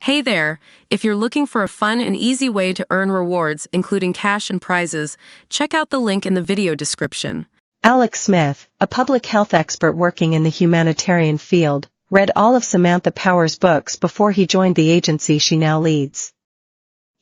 Hey there! If you're looking for a fun and easy way to earn rewards, including cash and prizes, check out the link in the video description. Alex Smith, a public health expert working in the humanitarian field, read all of Samantha Power's books before he joined the agency she now leads.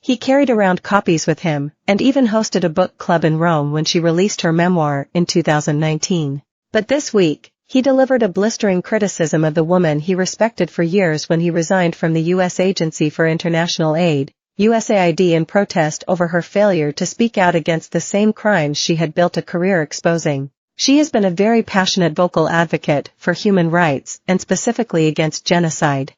He carried around copies with him, and even hosted a book club in Rome when she released her memoir in 2019. But this week, he delivered a blistering criticism of the woman he respected for years when he resigned from the U.S. Agency for International Aid, USAID, in protest over her failure to speak out against the same crimes she had built a career exposing. She has been a very passionate vocal advocate for human rights and specifically against genocide.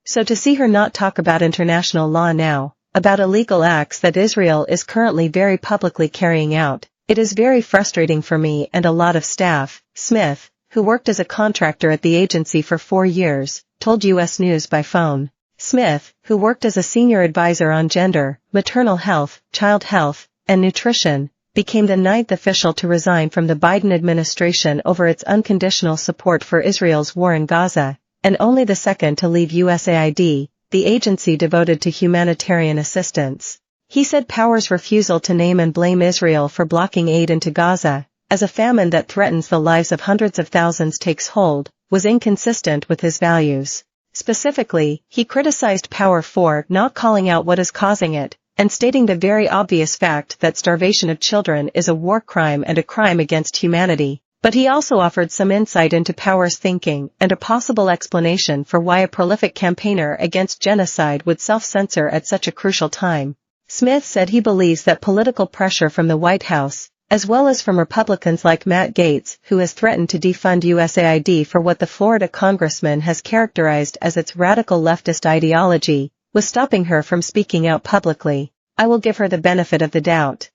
So to see her not talk about international law now, about illegal acts that Israel is currently very publicly carrying out, it is very frustrating for me and a lot of staff, Smith, who worked as a contractor at the agency for 4 years, told U.S. News by phone. Smith, who worked as a senior advisor on gender, maternal health, child health, and nutrition, became the 9th official to resign from the Biden administration over its unconditional support for Israel's war in Gaza, and only the 2nd to leave USAID, the agency devoted to humanitarian assistance. He said Power's refusal to name and blame Israel for blocking aid into Gaza, as a famine that threatens the lives of hundreds of thousands takes hold, was inconsistent with his values. Specifically, he criticized Power for not calling out what is causing it, and stating the very obvious fact that starvation of children is a war crime and a crime against humanity. But he also offered some insight into Power's thinking and a possible explanation for why a prolific campaigner against genocide would self-censor at such a crucial time. Smith said he believes that political pressure from the White House, as well as from Republicans like Matt Gaetz, who has threatened to defund USAID for what the Florida congressman has characterized as its radical leftist ideology, was stopping her from speaking out publicly. I will give her the benefit of the doubt.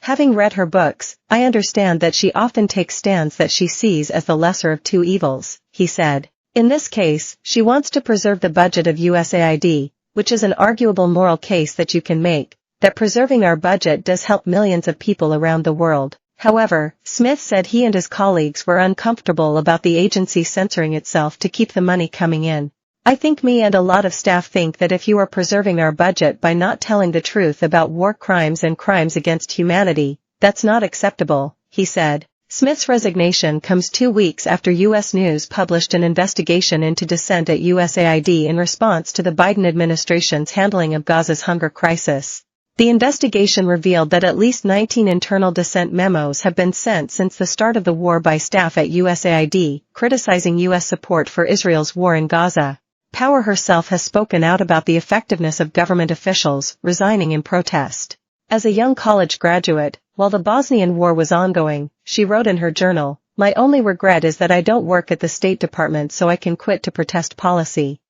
Having read her books, I understand that she often takes stands that she sees as the lesser of two evils, he said. In this case, she wants to preserve the budget of USAID, which is an arguable moral case that you can make, that preserving our budget does help millions of people around the world. However, Smith said he and his colleagues were uncomfortable about the agency censoring itself to keep the money coming in. I think me and a lot of staff think that if you are preserving our budget by not telling the truth about war crimes and crimes against humanity, that's not acceptable, he said. Smith's resignation comes 2 weeks after U.S. News published an investigation into dissent at USAID in response to the Biden administration's handling of Gaza's hunger crisis. The investigation revealed that at least 19 internal dissent memos have been sent since the start of the war by staff at USAID, criticizing U.S. support for Israel's war in Gaza. Power herself has spoken out about the effectiveness of government officials resigning in protest. As a young college graduate, while the Bosnian war was ongoing, she wrote in her journal, "My only regret is that I don't work at the State Department so I can quit to protest policy.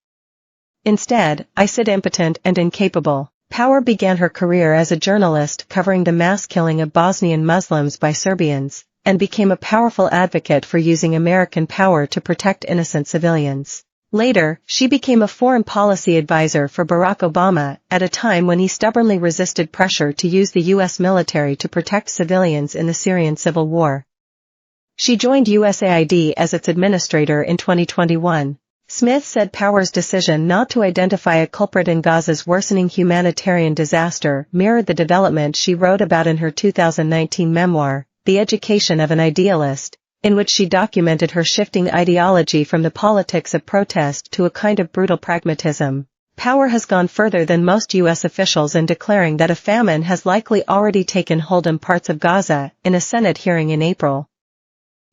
Instead, I sit impotent and incapable." Power began her career as a journalist covering the mass killing of Bosnian Muslims by Serbians, and became a powerful advocate for using American power to protect innocent civilians. Later, she became a foreign policy advisor for Barack Obama at a time when he stubbornly resisted pressure to use the U.S. military to protect civilians in the Syrian civil war. She joined USAID as its administrator in 2021. Smith said Power's decision not to identify a culprit in Gaza's worsening humanitarian disaster mirrored the development she wrote about in her 2019 memoir, The Education of an Idealist, in which she documented her shifting ideology from the politics of protest to a kind of brutal pragmatism. Power has gone further than most U.S. officials in declaring that a famine has likely already taken hold in parts of Gaza in a Senate hearing in April.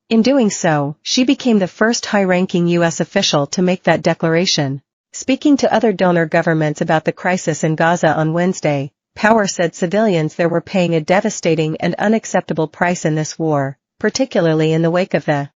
In doing so, she became the first high-ranking U.S. official to make that declaration. Speaking to other donor governments about the crisis in Gaza on Wednesday, Power said civilians there were paying a devastating and unacceptable price in this war, particularly in the wake of the